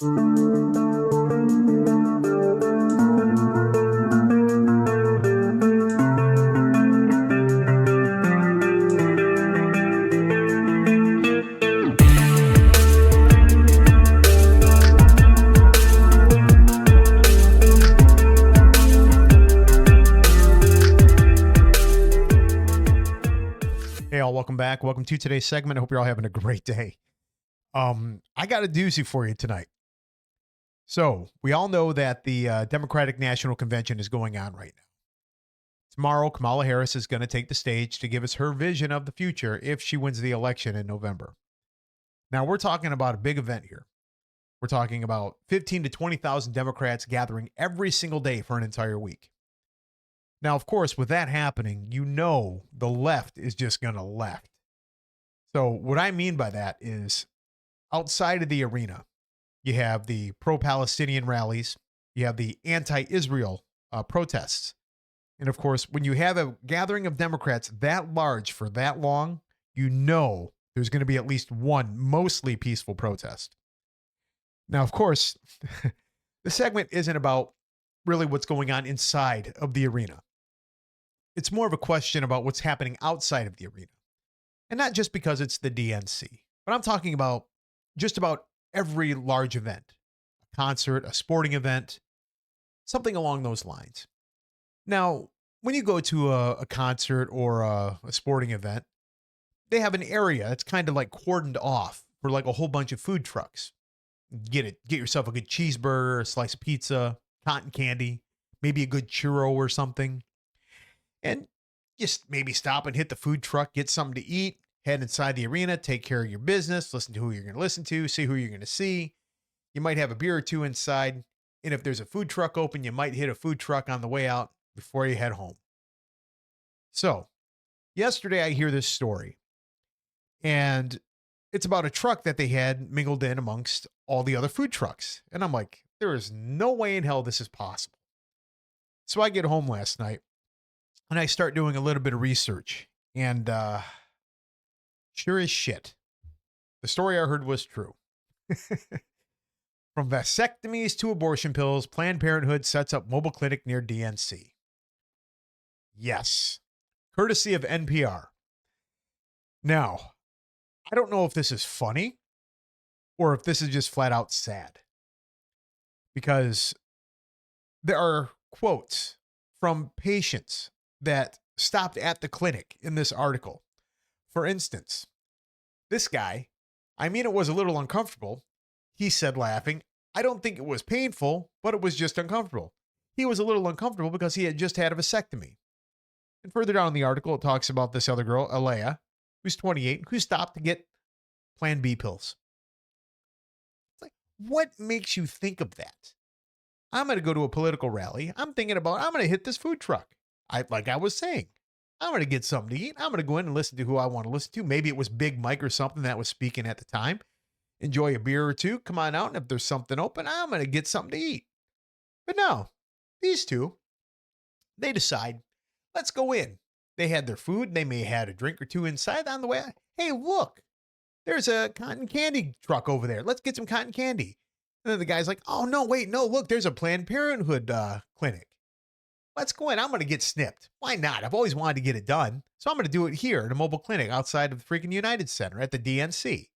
Hey all, welcome back. Welcome to today's segment. I hope you're all having a great day. I got a doozy for you tonight. So we all know that the Democratic National Convention is going on right now. Tomorrow, Kamala Harris is going to take the stage to give us her vision of the future if she wins the election in November. Now we're talking about a big event here. We're talking about 15 to 20,000 Democrats gathering every single day for an entire week. Now, of course, with that happening, you know the left is just going to left. So what I mean by that is outside of the arena, you have the pro-Palestinian rallies, you have the anti-Israel protests. And of course, when you have a gathering of Democrats that large for that long, you know there's going to be at least one mostly peaceful protest. Now, of course, the segment isn't about really what's going on inside of the arena. It's more of a question about what's happening outside of the arena. And not just because it's the DNC, but I'm talking about just about every large event, a concert, a sporting event, something along those lines. Now, when you go to a concert or a sporting event, they have an area that's kind of like cordoned off for like a whole bunch of food trucks. Get yourself a good cheeseburger, a slice of pizza, cotton candy, maybe a good churro or something. And just maybe stop and hit the food truck, get something to eat, head inside the arena, take care of your business, listen to who you're going to listen to, see who you're going to see. You might have a beer or two inside. And if there's a food truck open, you might hit a food truck on the way out before you head home. So yesterday I hear this story, and it's about a truck that they had mingled in amongst all the other food trucks. And I'm like, there is no way in hell this is possible. So I get home last night and I start doing a little bit of research, and sure as shit, the story I heard was true. From vasectomies to abortion pills, Planned Parenthood sets up mobile clinic near DNC. Yes, courtesy of NPR. Now, I don't know if this is funny or if this is just flat out sad, because there are quotes from patients that stopped at the clinic in this article. For instance, this guy, I mean, it was a little uncomfortable. He said, laughing, I don't think it was painful, but it was just uncomfortable. He was a little uncomfortable because he had just had a vasectomy. And further down in the article, it talks about this other girl, Alea, who's 28, who stopped to get Plan B pills. It's like, what makes you think of that? I'm going to go to a political rally. I'm thinking about, I'm going to hit this food truck. Like I was saying, I'm going to get something to eat. I'm going to go in and listen to who I want to listen to. Maybe it was Big Mike or something that was speaking at the time. Enjoy a beer or two. Come on out. And if there's something open, I'm going to get something to eat. But no, these two, they decide, let's go in. They had their food. They may have had a drink or two inside on the way. Hey, look, there's a cotton candy truck over there. Let's get some cotton candy. And then the guy's like, oh, no, wait, no, look, there's a Planned Parenthood clinic. Let's go in. I'm going to get snipped. Why not? I've always wanted to get it done. So I'm going to do it here at a mobile clinic outside of the freaking United Center at the DNC.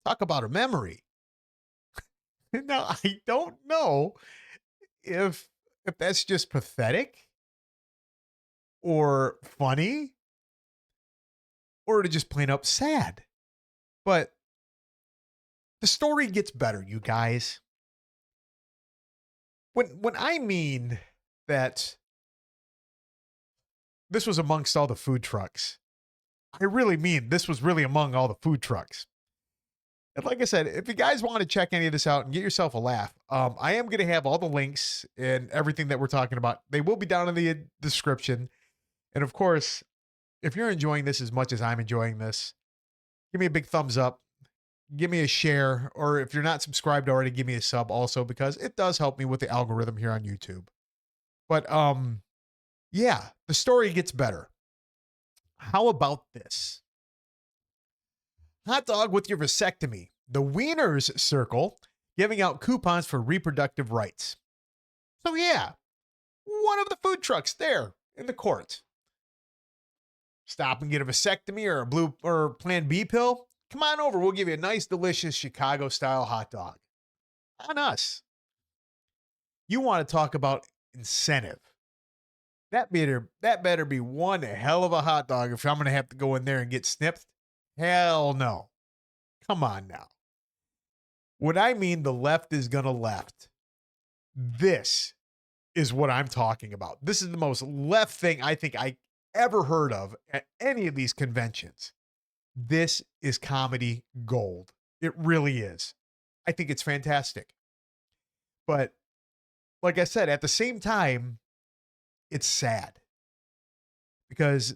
Talk about a memory. Now, I don't know if that's just pathetic or funny or to just plain up sad. But the story gets better, you guys. When I mean that this was amongst all the food trucks, I really mean this was really among all the food trucks. And like I said, if you guys want to check any of this out and get yourself a laugh, I am going to have all the links and everything that we're talking about. They will be down in the description. And of course, if you're enjoying this as much as I'm enjoying this, give me a big thumbs up. Give me a share. Or if you're not subscribed already, give me a sub also, because it does help me with the algorithm here on YouTube. But yeah, the story gets better. How about this? Hot dog with your vasectomy. The Wieners Circle giving out coupons for reproductive rights. So yeah, one of the food trucks there in the court. Stop and get a vasectomy or a blue or Plan B pill? Come on over. We'll give you a nice, delicious Chicago-style hot dog. On us. You want to talk about incentive. That better be one hell of a hot dog if I'm going to have to go in there and get snipped. Hell no. Come on now. When I mean the left is going to left, this is what I'm talking about. This is the most left thing I think I ever heard of at any of these conventions. This is comedy gold. It really is. I think it's fantastic. But like I said, at the same time, it's sad because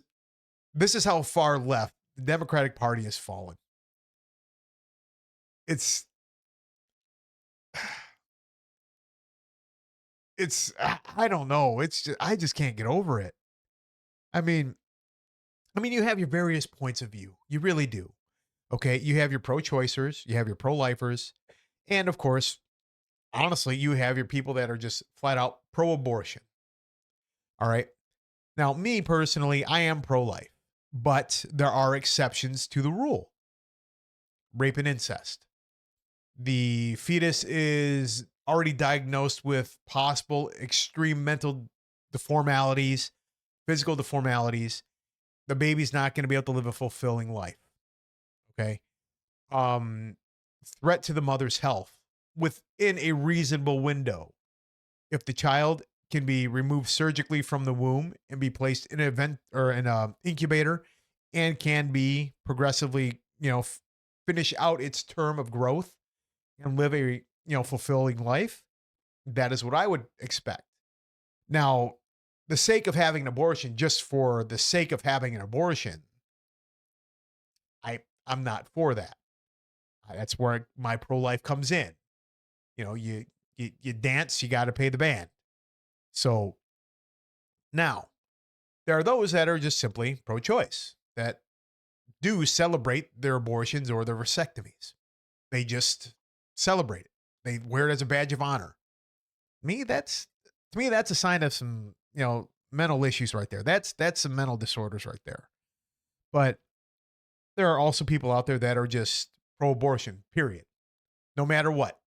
this is how far left the Democratic Party has fallen. I don't know. I just can't get over it. I mean, you have your various points of view. You really do. Okay. You have your pro-choicers, you have your pro-lifers, and of course, honestly, you have your people that are just flat out pro-abortion. All right. Now, me personally, I am pro-life, but there are exceptions to the rule. Rape and incest. The fetus is already diagnosed with possible extreme mental deformalities, physical deformalities. The baby's not going to be able to live a fulfilling life. Okay. Threat to the mother's health within a reasonable window. If the child can be removed surgically from the womb and be placed in an incubator and can be progressively, finish out its term of growth and live a, fulfilling life, that is what I would expect. Now, the sake of having an abortion, just for the sake of having an abortion, I'm not for that. That's where my pro-life comes in. You dance, you got to pay the band. So now there are those that are just simply pro-choice that do celebrate their abortions or their vasectomies. They just celebrate it. They wear it as a badge of honor. To me, that's a sign of some, mental issues right there. That's some mental disorders right there. But there are also people out there that are just pro-abortion, period. No matter what.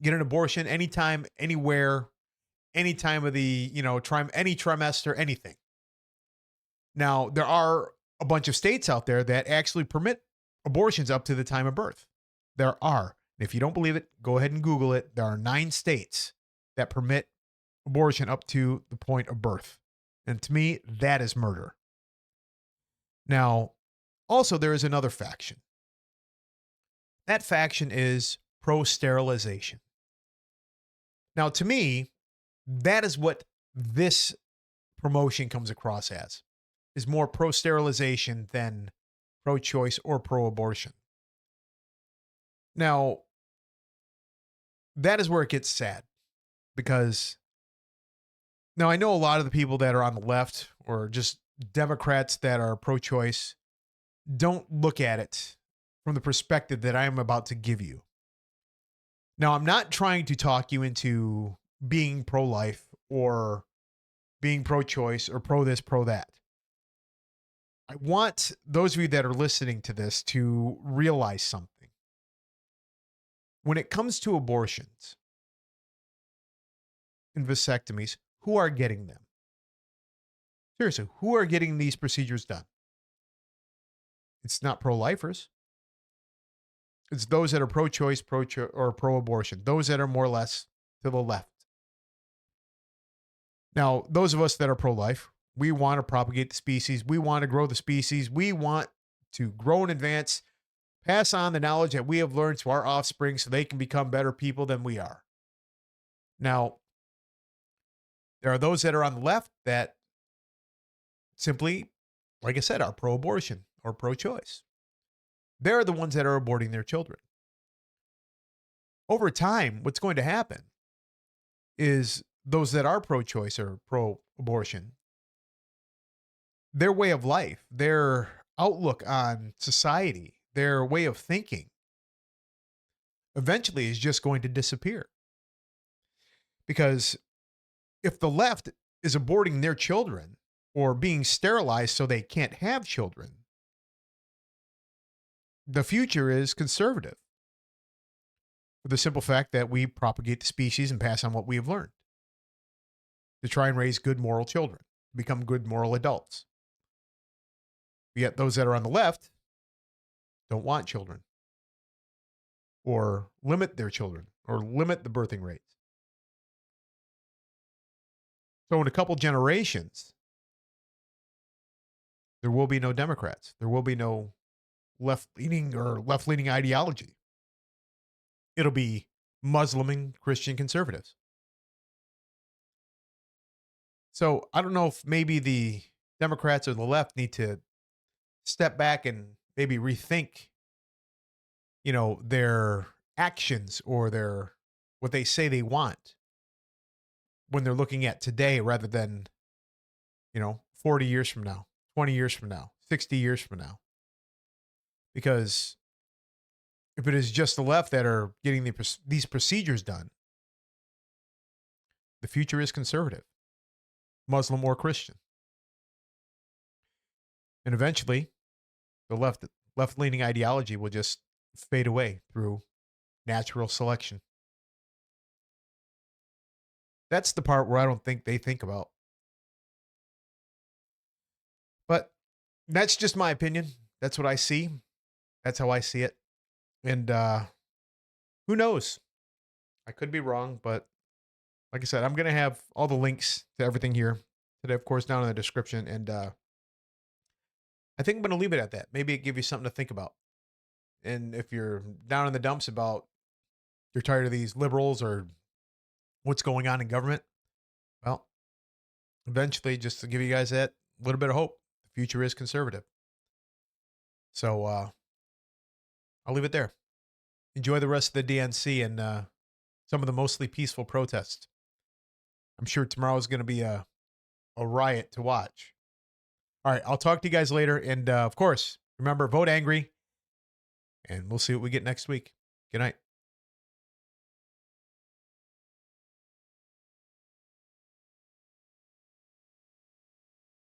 Get an abortion anytime, anywhere, any time of the, any trimester, anything. Now, there are a bunch of states out there that actually permit abortions up to the time of birth. There are. If you don't believe it, go ahead and Google it. There are 9 states that permit abortion up to the point of birth. And to me, that is murder. Now, also, there is another faction. That faction is pro-sterilization. Now, to me, that is what this promotion comes across as, is more pro-sterilization than pro-choice or pro-abortion. Now, that is where it gets sad, because now I know a lot of the people that are on the left or just Democrats that are pro-choice don't look at it from the perspective that I am about to give you. Now, I'm not trying to talk you into being pro-life or being pro-choice or pro this, pro that. I want those of you that are listening to this to realize something. When it comes to abortions and vasectomies, who are getting them? Seriously, who are getting these procedures done? It's not pro-lifers. It's those that are pro-choice, or pro-abortion. Those that are more or less to the left. Now, those of us that are pro-life, we want to propagate the species. We want to grow the species. We want to grow and advance, pass on the knowledge that we have learned to our offspring so they can become better people than we are. Now, there are those that are on the left that simply, like I said, are pro-abortion or pro-choice. They're the ones that are aborting their children. Over time, what's going to happen is those that are pro-choice or pro-abortion, their way of life, their outlook on society, their way of thinking eventually is just going to disappear. Because if the left is aborting their children or being sterilized so they can't have children, the future is conservative. For the simple fact that we propagate the species and pass on what we have learned to try and raise good moral children, become good moral adults. Yet those that are on the left don't want children or limit their children or limit the birthing rates. So in a couple generations, there will be no Democrats. There will be no left-leaning ideology. It'll be Muslim and Christian conservatives. So I don't know if maybe the Democrats or the left need to step back and maybe rethink, their actions or what they say they want when they're looking at today rather than, 40 years from now, 20 years from now, 60 years from now. Because if it is just the left that are getting these procedures done, the future is conservative, Muslim or Christian. And eventually, the left-leaning ideology will just fade away through natural selection. That's the part where I don't think they think about. But that's just my opinion. That's what I see. That's how I see it. And who knows? I could be wrong, but like I said, I'm going to have all the links to everything here today, of course, down in the description. And I think I'm going to leave it at that. Maybe it give you something to think about. And if you're down in the dumps about you're tired of these liberals or what's going on in government, well, eventually, just to give you guys that little bit of hope, the future is conservative. So I'll leave it there. Enjoy the rest of the DNC and some of the mostly peaceful protests. I'm sure tomorrow is going to be a riot to watch. All right, I'll talk to you guys later. And of course, remember, vote angry. And we'll see what we get next week. Good night.